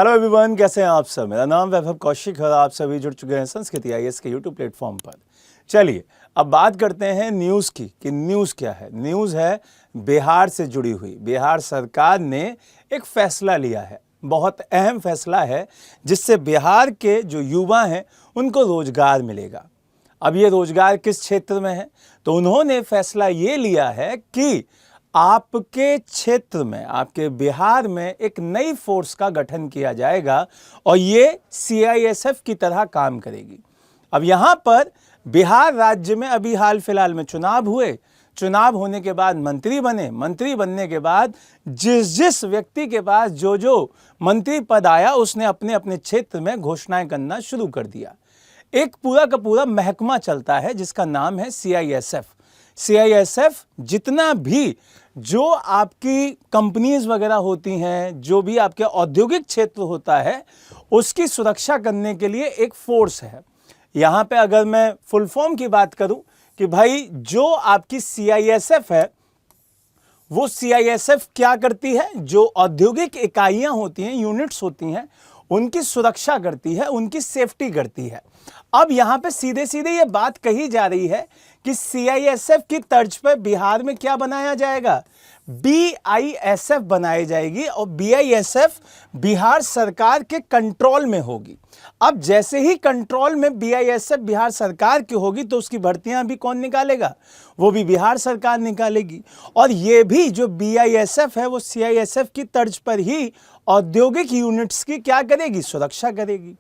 Hello everyone, कैसे हैं आप सब। मेरा नाम वैभव कौशिक है और आप सभी जुड़ चुके हैं संस्कृति आईएएस के यूट्यूब प्लेटफॉर्म पर। चलिए अब बात करते हैं न्यूज़ की कि न्यूज़ क्या है। न्यूज़ है बिहार से जुड़ी हुई। बिहार सरकार ने एक फैसला लिया है, बहुत अहम फैसला है, जिससे बिहार के जो युवा हैं उनको रोजगार मिलेगा। अब ये रोजगार किस क्षेत्र में है, तो उन्होंने फैसला ये लिया है कि आपके क्षेत्र में, आपके बिहार में एक नई फोर्स का गठन किया जाएगा और ये सीआईएसएफ की तरह काम करेगी। अब यहाँ पर बिहार राज्य में अभी हाल फिलहाल में चुनाव हुए, चुनाव होने के बाद मंत्री बने, मंत्री बनने के बाद जिस व्यक्ति के पास जो मंत्री पद आया उसने अपने अपने क्षेत्र में घोषणाएं करना शुरू कर दिया। एक पूरा का पूरा महकमा चलता है जिसका नाम है सीआईएसएफ। सीआईएसएफ जितना भी जो आपकी कंपनीज वगैरह होती हैं, जो भी आपके औद्योगिक क्षेत्र होता है, उसकी सुरक्षा करने के लिए एक फोर्स है। यहाँ पे अगर मैं फुल फॉर्म की बात करूं कि भाई जो आपकी सीआईएसएफ है, वो सीआईएसएफ क्या करती है, जो औद्योगिक इकाइयां होती हैं, यूनिट्स होती हैं, उनकी सुरक्षा करती है, उनकी सेफ्टी करती है। अब यहाँ पे सीधे सीधे ये बात कही जा रही है कि सीआईएसएफ की तर्ज पर बिहार में क्या बनाया जाएगा, बीआईएसएफ बनाई जाएगी और बीआईएसएफ बिहार सरकार के कंट्रोल में होगी। अब जैसे ही कंट्रोल में बीआईएसएफ बिहार सरकार की होगी तो उसकी भर्तियां भी कौन निकालेगा, वो भी बिहार सरकार निकालेगी। और ये भी जो बीआईएसएफ है वो सीआईएसएफ की तर्ज पर ही औद्योगिक यूनिट्स की क्या करेगी, सुरक्षा करेगी।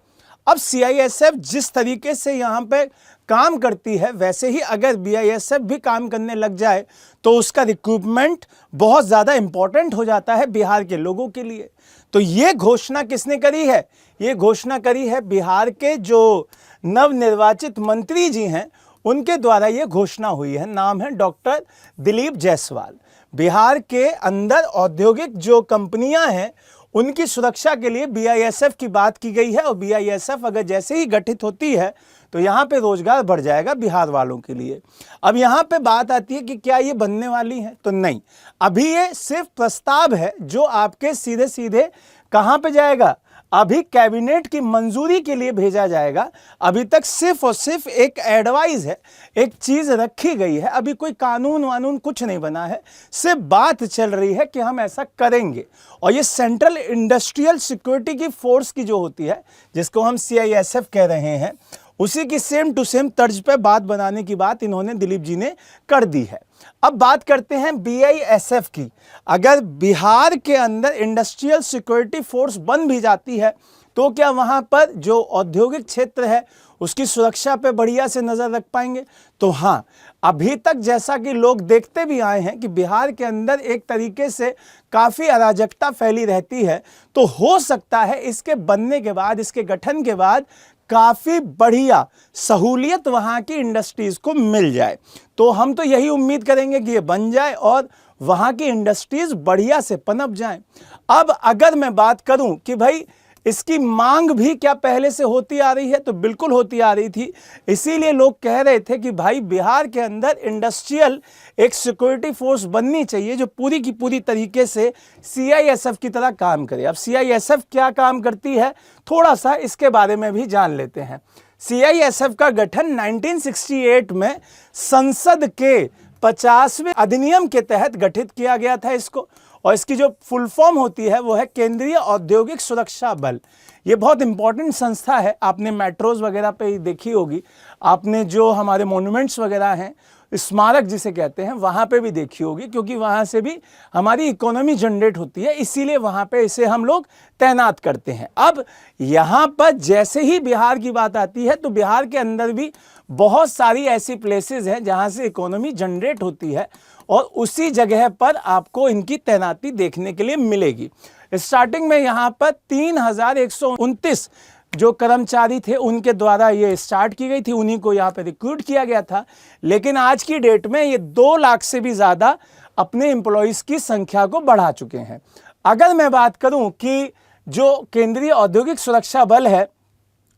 अब सीआईएसएफ जिस तरीके से यहाँ पे काम करती है, वैसे ही अगर बीआईएसएफ भी काम करने लग जाए तो उसका रिक्रूटमेंट बहुत ज़्यादा इंपॉर्टेंट हो जाता है बिहार के लोगों के लिए। तो ये घोषणा किसने करी है, ये घोषणा करी है बिहार के जो नवनिर्वाचित मंत्री जी हैं, उनके द्वारा ये घोषणा हुई है। नाम है डॉक्टर दिलीप जायसवाल। बिहार के अंदर औद्योगिक जो कंपनियां हैं उनकी सुरक्षा के लिए बीआईएसएफ की बात की गई है और बीआईएसएफ अगर जैसे ही गठित होती है तो यहाँ पे रोजगार बढ़ जाएगा बिहार वालों के लिए। अब यहाँ पे बात आती है कि क्या ये बनने वाली है, तो नहीं, अभी ये सिर्फ प्रस्ताव है जो आपके सीधे सीधे कहाँ पे जाएगा, अभी कैबिनेट की मंजूरी के लिए भेजा जाएगा। अभी तक सिर्फ और सिर्फ एक एडवाइस है, एक चीज़ रखी गई है, अभी कोई कानून वानून कुछ नहीं बना है, सिर्फ बात चल रही है कि हम ऐसा करेंगे। और ये सेंट्रल इंडस्ट्रियल सिक्योरिटी की फोर्स की जो होती है, जिसको हम सीआईएसएफ कह रहे हैं, उसी की सेम टू सेम तर्ज पे बात बनाने की बात इन्होंने दिलीप जी ने कर दी है। अब बात करते हैं बीआईएसएफ की। अगर बिहार के अंदर इंडस्ट्रियल सिक्योरिटी फोर्स बन भी जाती है तो क्या वहां पर जो औद्योगिक क्षेत्र है उसकी सुरक्षा पे बढ़िया से नजर रख पाएंगे, तो हाँ, अभी तक जैसा कि लोग देखते भी आए हैं कि बिहार के अंदर एक तरीके से काफ़ी अराजकता फैली रहती है, तो हो सकता है इसके बनने के बाद, इसके गठन के बाद काफ़ी बढ़िया सहूलियत वहाँ की इंडस्ट्रीज़ को मिल जाए। तो हम तो यही उम्मीद करेंगे कि ये बन जाए और वहाँ की इंडस्ट्रीज़ बढ़िया से पनप जाएं। अब अगर मैं बात करूं कि भाई इसकी मांग भी क्या पहले से होती आ रही है, तो बिल्कुल होती आ रही थी। इसीलिए लोग कह रहे थे कि भाई बिहार के अंदर इंडस्ट्रियल एक सिक्योरिटी फोर्स बननी चाहिए जो पूरी की पूरी तरीके से सीआईएसएफ की तरह काम करे। अब सीआईएसएफ क्या काम करती है, थोड़ा सा इसके बारे में भी जान लेते हैं। सीआईएसएफ का गठन 1968 में संसद के 50वें अधिनियम के तहत गठित किया गया था इसको, और इसकी जो फुल फॉर्म होती है वो है केंद्रीय औद्योगिक सुरक्षा बल। ये बहुत इंपॉर्टेंट संस्था है, आपने मेट्रोज वगैरह पे देखी होगी, आपने जो हमारे मॉन्यूमेंट्स वगैरह हैं, स्मारक जिसे कहते हैं, वहाँ पे भी देखी होगी, क्योंकि वहाँ से भी हमारी इकोनॉमी जनरेट होती है, इसीलिए वहाँ पे इसे हम लोग तैनात करते हैं। अब यहाँ पर जैसे ही बिहार की बात आती है तो बिहार के अंदर भी बहुत सारी ऐसी प्लेसेस हैं जहाँ से इकोनॉमी जनरेट होती है और उसी जगह पर आपको इनकी तैनाती देखने के लिए मिलेगी। स्टार्टिंग में यहाँ पर 3129 जो कर्मचारी थे उनके द्वारा ये स्टार्ट की गई थी, उन्हीं को यहाँ पे रिक्रूट किया गया था। लेकिन आज की डेट में ये 2 लाख से भी ज़्यादा अपने एम्प्लॉयज़ की संख्या को बढ़ा चुके हैं। अगर मैं बात करूँ कि जो केंद्रीय औद्योगिक सुरक्षा बल है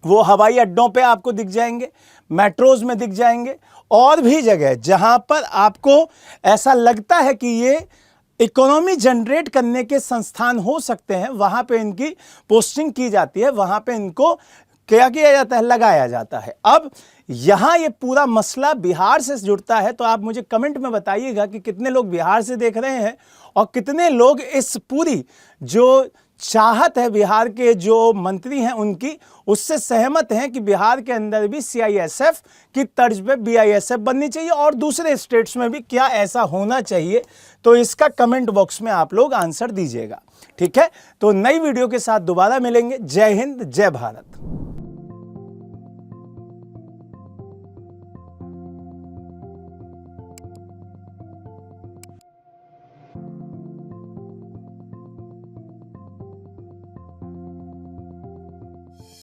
वो हवाई अड्डों पे आपको दिख जाएंगे, मेट्रोज में दिख जाएंगे, और भी जगह जहां पर आपको ऐसा लगता है कि ये इकोनॉमी जनरेट करने के संस्थान हो सकते हैं, वहां पे इनकी पोस्टिंग की जाती है, वहां पे इनको क्या किया जाता है, लगाया जाता है। अब यहां ये पूरा मसला बिहार से जुड़ता है, तो आप मुझे कमेंट में बताइएगा कि कितने लोग बिहार से देख रहे हैं और कितने लोग इस पूरी जो चाहत है बिहार के जो मंत्री हैं उनकी, उससे सहमत हैं कि बिहार के अंदर भी सीआईएसएफ की तर्ज पे बीआईएसएफ बननी चाहिए और दूसरे स्टेट्स में भी क्या ऐसा होना चाहिए। तो इसका कमेंट बॉक्स में आप लोग आंसर दीजिएगा, ठीक है। तो नई वीडियो के साथ दोबारा मिलेंगे। जय हिंद, जय भारत।